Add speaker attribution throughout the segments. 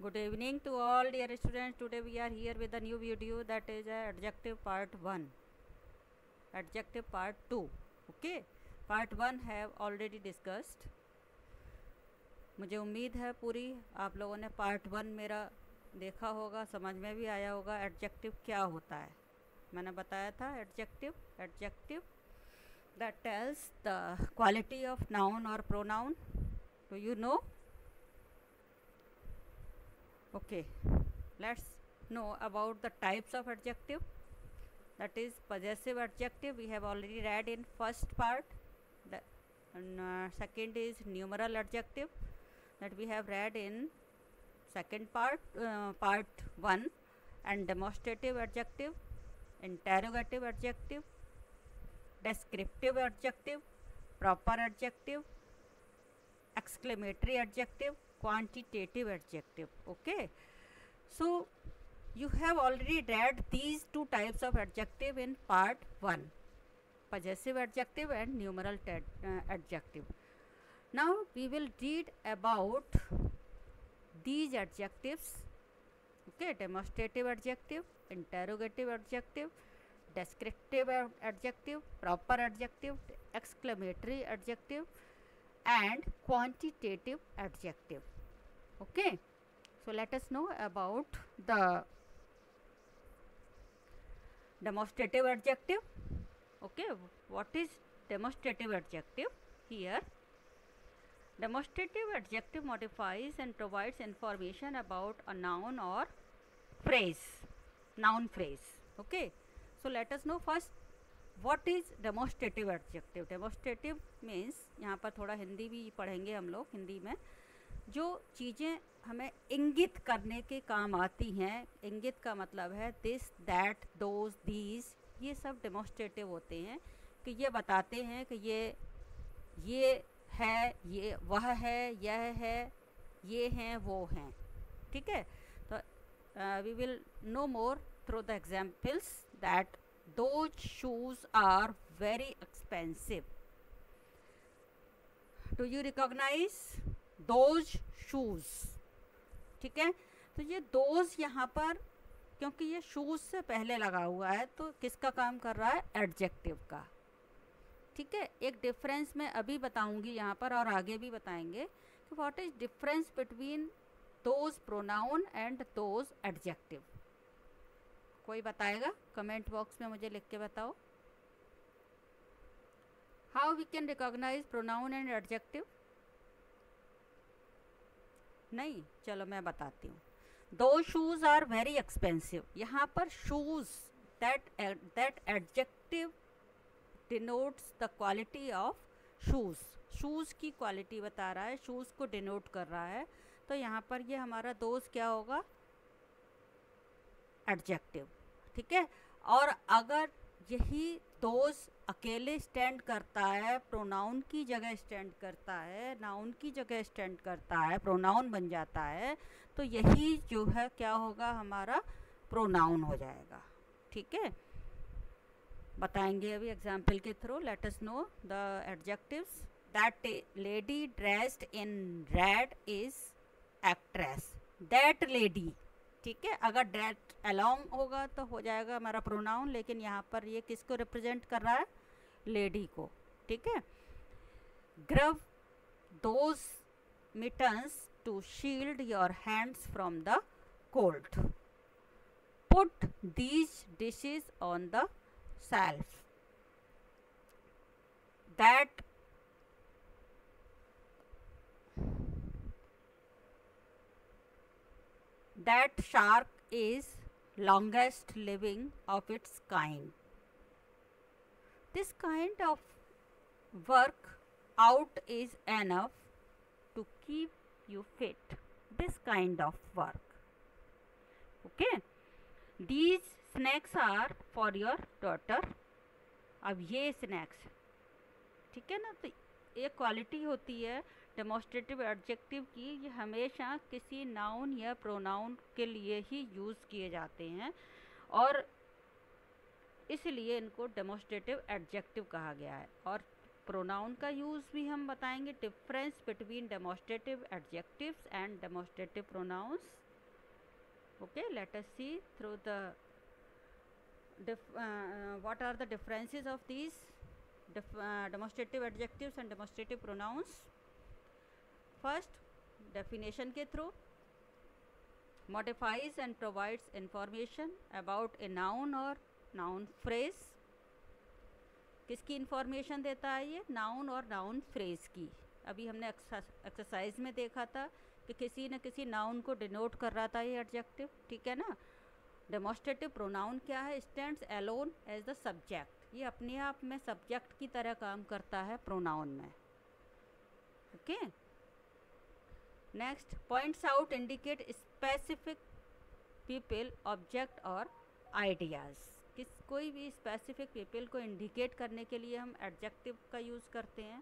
Speaker 1: Good evening to all dear students. Today we are here with a new video, that is adjective part 1, adjective part 2. Okay, part 1 have already discussed. मुझे उम्मीद है पूरी आप लोगों ने part 1 मेरा देखा होगा, समझ में भी आया होगा एडजेक्टिव क्या होता है. मैंने बताया था adjective that tells the quality of noun or pronoun. Do you know? Okay, let's know about the types of adjective. That is possessive adjective, we have already read in first part. Second is numeral adjective, that we have read in second part, part 1. And demonstrative adjective, interrogative adjective, descriptive adjective, proper adjective, exclamatory adjective, quantitative adjective. Okay, so you have already read these two types of adjective in part 1, possessive adjective and numeral adjective. Now we will read about these adjectives. Okay, demonstrative adjective, interrogative adjective, descriptive adjective, proper adjective, exclamatory adjective and quantitative adjective. Okay, so let us know about the demonstrative adjective. Okay, what is demonstrative adjective? Here, demonstrative adjective modifies and provides information about a noun or phrase, noun phrase. Okay, so let us know first what is demonstrative adjective. Demonstrative means, यहाँ पर थोड़ा हिंदी भी पढ़ेंगे हम लोग. हिंदी में जो चीज़ें हमें इंगित करने के काम आती हैं, इंगित का मतलब है दिस, दैट, दोज, दीज, ये सब डेमोस्ट्रेटिव होते हैं कि ये बताते हैं कि ये है, ये वह है, यह है, ये हैं, वो हैं. ठीक है, तो we will know more through the examples. That those shoes are very expensive. Do you recognize those shoes? ठीक है, तो ये those यहाँ पर क्योंकि ये shoes से पहले लगा हुआ है तो किसका काम कर रहा है? एडजेक्टिव का. ठीक है, एक डिफरेंस मैं अभी बताऊंगी यहाँ पर और आगे भी बताएंगे कि what is difference between those pronoun and those adjective. कोई बताएगा? कमेंट बॉक्स में मुझे लिख के बताओ. How we can recognise pronoun and adjective? नहीं, चलो मैं बताती हूँ. दो शूज आर वेरी एक्सपेंसिव. यहाँ पर shoes, that adjective denotes the quality of shoes. Shoes की क्वालिटी बता रहा है, शूज को डिनोट कर रहा है. तो यहाँ पर ये हमारा दोस्त क्या होगा? एडजेक्टिव. ठीक है, और अगर यही दोज अकेले स्टैंड करता है, प्रोनाउन की जगह स्टैंड करता है, नाउन की जगह स्टैंड करता है, प्रोनाउन बन जाता है, तो यही जो है क्या होगा? हमारा प्रोनाउन हो जाएगा. ठीक है, बताएंगे अभी एग्जाम्पल के through. Late us know the adjectives. That lady dressed in red is actress. That lady. ठीक है, अगर दैट अलोंग होगा तो हो जाएगा हमारा प्रोनाउन, लेकिन यहाँ पर ये किसको रिप्रेजेंट कर रहा है? लेडी को. ठीक है, grab those mittens to shield your hands from the cold. Put these dishes on the shelf. That shark is longest living of its kind. This kind of work out is enough to keep you fit. This kind of work. Okay. These snacks are for your daughter. अब ये snacks, ठीक है ना, तो एक quality होती है demonstrative adjective की, ये हमेशा किसी नाउन या प्रोनाउन के लिए ही यूज़ किए जाते हैं और इसलिए इनको डेमोस्ट्रेटिव एडजेक्टिव कहा गया है. और प्रोनाउन का यूज़ भी हम बताएंगे. Difference between demonstrative adjectives and demonstrative pronouns. Okay, let us see through the what are the differences of these demonstrative adjectives and demonstrative pronouns. First, definition के through, modifies and provides information about a noun or noun phrase. किसकी information देता है ये? Noun और noun phrase की. अभी हमने exercise में देखा था कि किसी न किसी नाउन को डिनोट कर रहा था ये एडजेक्टिव, ठीक है ना. डेमोस्ट्रेटिव प्रोनाउन क्या है? Stands alone as the subject. ये अपने आप में सब्जेक्ट की तरह काम करता है प्रोनाउन में. Okay. Next, points out, indicate specific people, object और आइडियाज़. कोई भी स्पेसिफिक पीपल को इंडिकेट करने के लिए हम एडजेक्टिव का यूज़ करते हैं.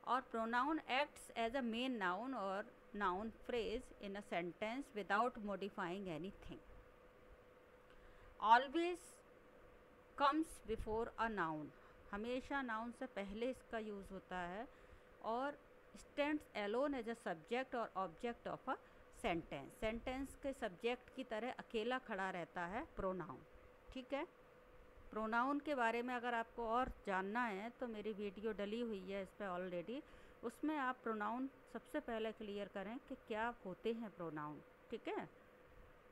Speaker 1: और pronoun acts as a main noun और noun phrase in a sentence without modifying anything. Always comes before a noun. हमेशा नाउन से पहले इसका यूज़ होता है. और stands alone as a subject और object of a sentence. Sentence के सब्जेक्ट की तरह अकेला खड़ा रहता है प्रोनाउन. ठीक है. प्रोनाउन के बारे में अगर आपको और जानना है तो मेरी वीडियो डली हुई है इस पर ऑलरेडी. उसमें आप प्रोनाउन सबसे पहले क्लियर करें कि क्या होते हैं प्रोनाउन. ठीक है.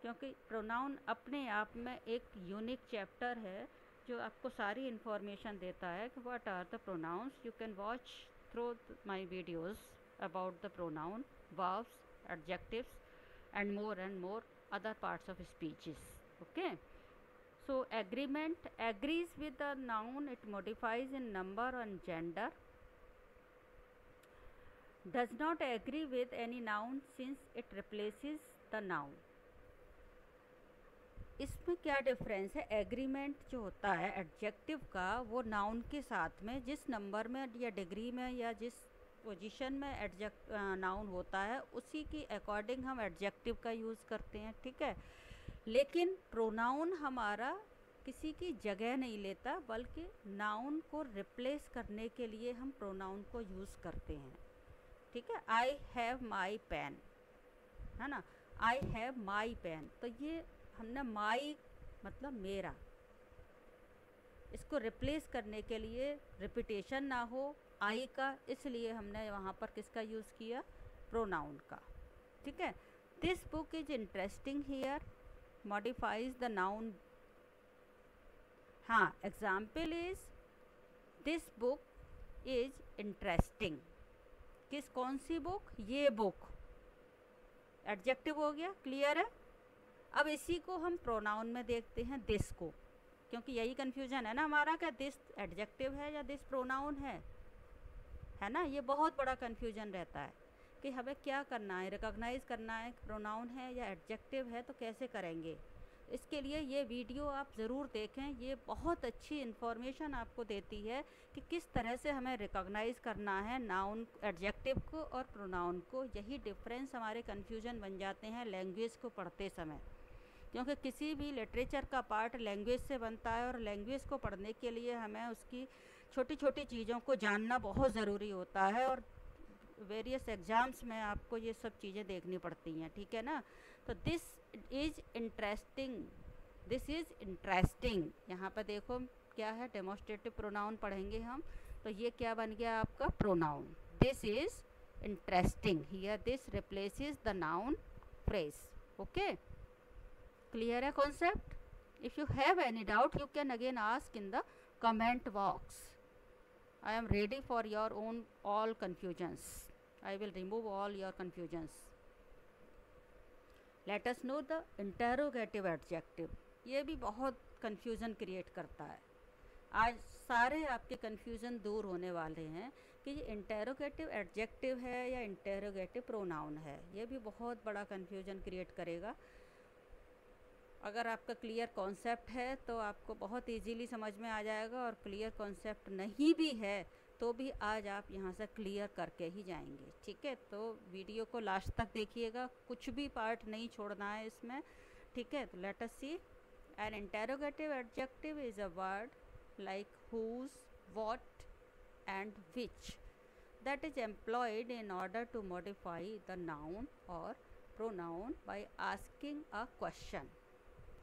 Speaker 1: क्योंकि प्रोनाउन अपने आप में एक यूनिक चैप्टर है जो आपको सारी इन्फॉर्मेशन देता है कि what are the pronouns. You can watch through my videos about the pronoun, verbs, adjectives and more other parts of speeches. Okay. So agreement, agrees with the noun, it modifies in number and gender. Does not agree with any noun since it replaces the noun. इसमें क्या difference है? Agreement जो होता है adjective का, वो noun के साथ में जिस नंबर में या डिग्री में या जिस पोजीशन में नाउन होता है उसी की अकॉर्डिंग हम एडजेक्टिव का यूज़ करते हैं. ठीक है. लेकिन प्रोनाउन हमारा किसी की जगह नहीं लेता, बल्कि नाउन को रिप्लेस करने के लिए हम प्रोनाउन को यूज़ करते हैं. ठीक है. आई हैव माई पेन, है ना. आई हैव माई पेन, तो ये हमने माई मतलब मेरा, इसको रिप्लेस करने के लिए रिपीटेशन ना हो आई का, इसलिए हमने वहाँ पर किसका यूज़ किया? प्रोनाउन का. ठीक है. This book is interesting here modifies the noun. हाँ, example is this book is interesting. कौन सी बुक? ये बुक. एडजेक्टिव हो गया. क्लियर है. अब इसी को हम प्रोनाउन में देखते हैं, दिस को, क्योंकि यही कन्फ्यूजन है ना हमारा, क्या दिस एडजेक्टिव है या दिस प्रोनाउन है ना. ये बहुत बड़ा कन्फ्यूजन रहता है कि हमें क्या करना है, रिकॉग्नाइज़ करना है प्रोनाउन है या एडजेक्टिव है, तो कैसे करेंगे. इसके लिए ये वीडियो आप ज़रूर देखें. ये बहुत अच्छी इन्फॉर्मेशन आपको देती है कि किस तरह से हमें रिकॉग्नाइज़ करना है नाउन, एडजेक्टिव को और प्रोनाउन को. यही डिफरेंस हमारे कन्फ्यूजन बन जाते हैं लैंग्वेज को पढ़ते समय, क्योंकि किसी भी लिटरेचर का पार्ट लैंग्वेज से बनता है और लैंग्वेज को पढ़ने के लिए हमें उसकी छोटी छोटी चीज़ों को जानना बहुत ज़रूरी होता है. और वेरियस एग्ज़ाम्स में आपको ये सब चीज़ें देखनी पड़ती हैं. ठीक है ना. तो this is interesting, this is interesting, यहाँ पर देखो क्या है, डेमोस्ट्रेटिव प्रोनाउन पढ़ेंगे हम. तो ये क्या बन गया आपका? Pronoun. This is interesting. Here this replaces the noun phrase. Okay. Clear है concept? If you have any doubt you can again ask in the comment box. I am ready for your own all confusions. I will remove all your confusions. Let us know the interrogative adjective. ये भी बहुत confusion create करता है. आज सारे आपके confusion दूर होने वाले हैं कि ये interrogative adjective है या interrogative pronoun है. ये भी बहुत बड़ा confusion create करेगा. अगर आपका क्लियर कॉन्सेप्ट है तो आपको बहुत इजीली समझ में आ जाएगा, और क्लियर कॉन्सेप्ट नहीं भी है तो भी आज आप यहाँ से क्लियर करके ही जाएंगे. ठीक है. तो वीडियो को लास्ट तक देखिएगा, कुछ भी पार्ट नहीं छोड़ना है इसमें. ठीक है. तो let us see. An interrogative adjective is a word like whose, what and which that is employed in order to modify the noun or pronoun by asking a question.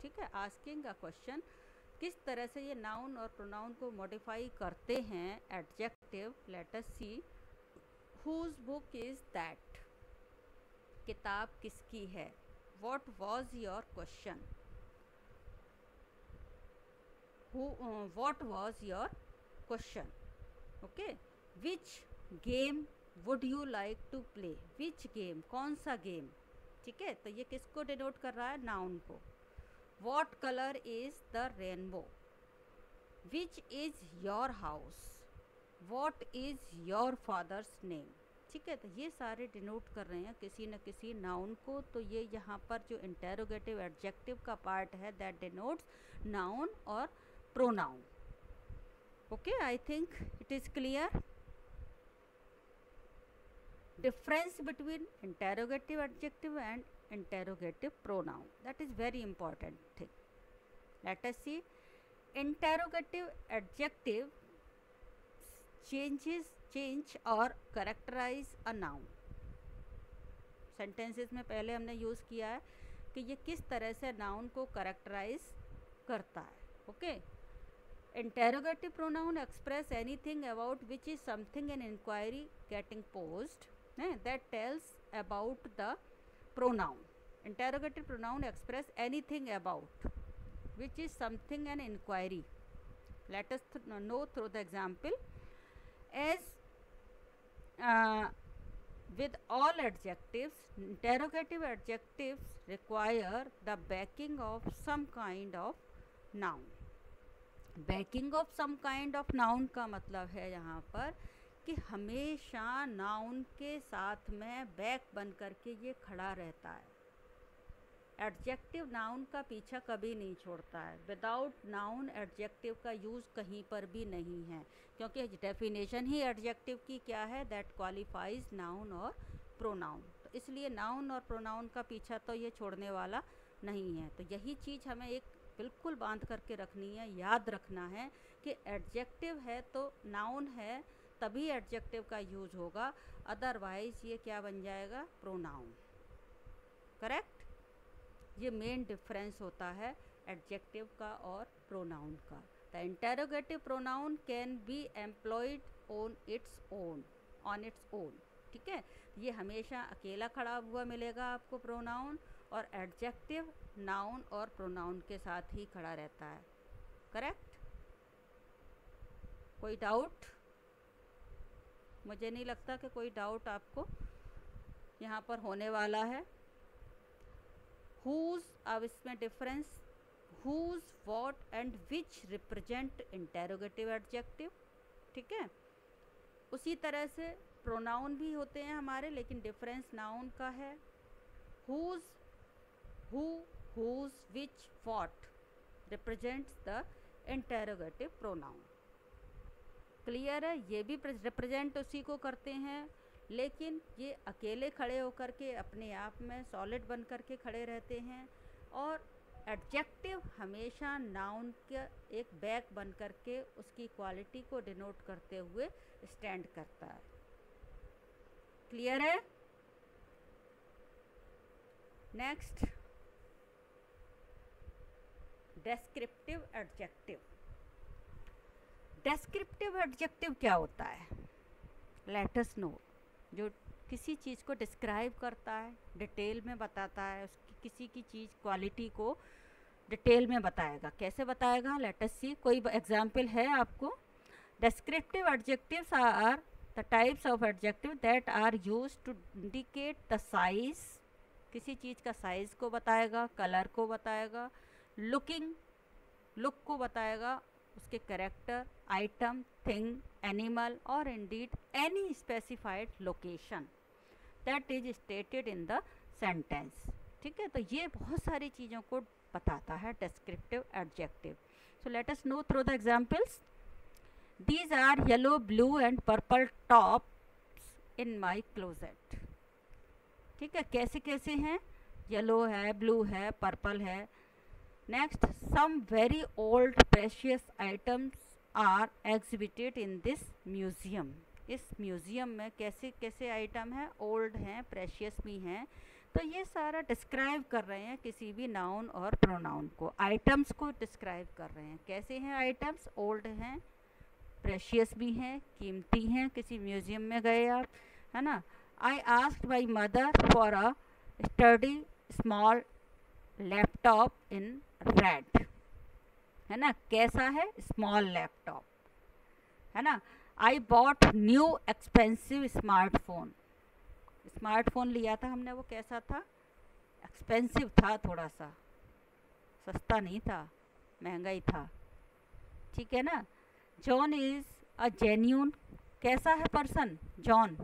Speaker 1: ठीक है, asking a question, किस तरह से ये noun और pronoun को modify करते हैं. Adjective, let us see. Whose book is that? किताब किसकी है. What was your question? What was your question? Okay. Which game would you like to play? Which game, कौन सा गेम. ठीक है, तो ये किसको डिनोट कर रहा है, नाउन को. What color is the rainbow? Which is your house? What is your father's name? ठीक है, तो ये सारे डिनोट कर रहे हैं किसी न किसी नाउन को. तो ये यहाँ पर जो इंटेरोगेटिव एडजेक्टिव का पार्ट है, दैट डिनोट्स नाउन और pronoun. Okay, I think it is clear. Difference between interrogative adjective and interrogative pronoun, that is very important thing. Let us see. Interrogative adjective change or characterize a noun. sentences में पहले हमने use किया है कि ये किस तरह से noun को characterize करता है. okay. Interrogative pronoun express anything about which is something an inquiry getting posed that tells about the pronoun. Interrogative pronoun express anything about which is something an inquiry. Let us know through the example. As with all adjectives, interrogative adjectives require the backing of some kind of noun. Backing of some kind of noun का मतलब है यहाँ पर कि हमेशा noun के साथ में बैक बन करके ये खड़ा रहता है. एडजेक्टिव नाउन का पीछा कभी नहीं छोड़ता है. विदाउट नाउन एडजेक्टिव का यूज़ कहीं पर भी नहीं है, क्योंकि डेफिनेशन ही एडजेक्टिव की क्या है, दैट क्वालिफाइज नाउन और प्रोनाउन. तो इसलिए नाउन और प्रोनाउन का पीछा तो ये छोड़ने वाला नहीं है. तो यही चीज़ हमें एक बिल्कुल बांध करके रखनी है, याद रखना है कि एडजेक्टिव है तो नाउन है तभी एडजेक्टिव का यूज होगा, अदरवाइज ये क्या बन जाएगा, प्रोनाउन. करेक्ट. ये मेन डिफरेंस होता है एडजेक्टिव का और प्रोनाउन का. The interrogative pronoun can be employed on its own. ठीक है, ये हमेशा अकेला खड़ा हुआ मिलेगा आपको प्रोनाउन, और एडजेक्टिव नाउन और प्रोनाउन के साथ ही खड़ा रहता है. करेक्ट. कोई डाउट? मुझे नहीं लगता कि कोई डाउट आपको यहाँ पर होने वाला है. हुज, अब इसमें difference, whose, what and which represent interrogative adjective. ठीक है, उसी तरह से प्रोनाउन भी होते हैं हमारे, लेकिन डिफरेंस नाउन का है. Whose, who, whose, which, what represents the interrogative pronoun. Clear है. ये भी रिप्रेजेंट उसी को करते हैं, लेकिन ये अकेले खड़े होकर के अपने आप में सॉलिड बन करके खड़े रहते हैं, और एडजेक्टिव हमेशा नाउन का एक बैक बन करके उसकी क्वालिटी को डिनोट करते हुए स्टैंड करता है. क्लियर है. Next, descriptive adjective. Descriptive adjective क्या होता है? Late us no. जो किसी चीज़ को डिस्क्राइब करता है, डिटेल में बताता है, उसकी किसी की चीज़ क्वालिटी को डिटेल में बताएगा. कैसे बताएगा? Let us see. कोई एग्जांपल है आपको? Descriptive adjectives are the types of adjective that are used to indicate the size. किसी चीज़ का साइज़ को बताएगा, कलर को बताएगा, लुक को बताएगा, उसके कैरेक्टर, आइटम, थिंग, एनिमल और Indeed any specified location that is stated in the sentence. ठीक है, तो ये बहुत सारी चीज़ों को बताता है descriptive adjective. So let us know through the examples. These are yellow, blue and purple tops in my closet. ठीक है, कैसे कैसे हैं? येलो है, ब्लू है, पर्पल है. Next, some very old precious items are exhibited in this museum. इस museum में कैसे कैसे आइटम हैं? ओल्ड हैं, प्रेशियस भी हैं. तो तो ये सारा डिस्क्राइब कर रहे हैं किसी भी नाउन और प्रोनाउन को, आइटम्स को डिस्क्राइब कर रहे हैं। कैसे हैं आइटम्स? ओल्ड हैं, प्रेशियस भी हैं, कीमती हैं, किसी म्यूजियम में गए आप, है ना। I asked my mother for a study small laptop in red, है ना। कैसा है? स्मॉल लैपटॉप, है ना। I bought new expensive smartphone, smartphone लिया था हमने, वो कैसा था? एक्सपेंसिव था, थोड़ा सा सस्ता नहीं था, महंगा ही था, ठीक है ना। जॉन इज़ अ जेन्यून, कैसा है पर्सन? जॉन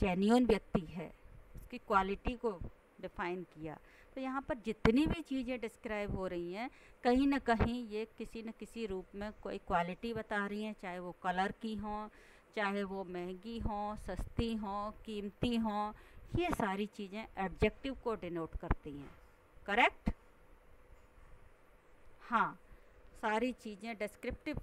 Speaker 1: जेन्यून व्यक्ति है, उसकी क्वालिटी को डिफाइन किया। तो यहाँ पर जितनी भी चीज़ें डिस्क्राइब हो रही हैं, कहीं ना कहीं ये किसी न किसी रूप में कोई क्वालिटी बता रही हैं, चाहे वो कलर की हों, चाहे वो महंगी हों, सस्ती हों, कीमती हों। ये सारी चीज़ें एडजेक्टिव को डिनोट करती हैं, करेक्ट? हाँ, सारी चीज़ें डिस्क्रिप्टिव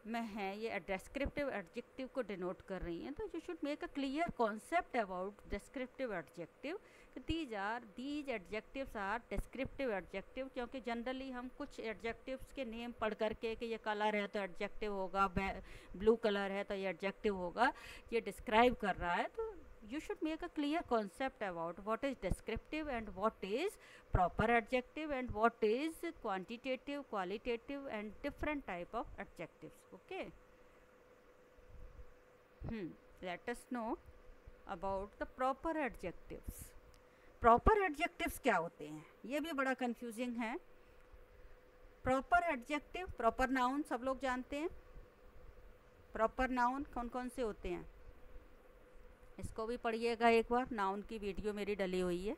Speaker 1: में हैं, ये डिस्क्रिप्टिव एडजेक्टिव को डिनोट कर रही हैं। तो you should make a clear concept about descriptive adjective. These adjectives are descriptive adjective, क्योंकि जनरली हम कुछ एडजेक्टिव्स के नेम पढ़ करके कि ये कलर है तो एडजेक्टिव होगा, ब्लू कलर है तो ये एडजेक्टिव होगा, ये डिस्क्राइब कर रहा है। तो you should make a clear concept about what is descriptive and what is proper adjective and what is quantitative, qualitative and different type of adjectives. Okay. Let us know about the proper adjectives. Proper adjectives क्या होते हैं? ये भी बड़ा confusing है। Proper adjective, proper noun सब लोग जानते हैं। Proper noun कौन कौन से होते हैं? इसको भी पढ़िएगा एक बार, नाउन की वीडियो मेरी डली हुई है,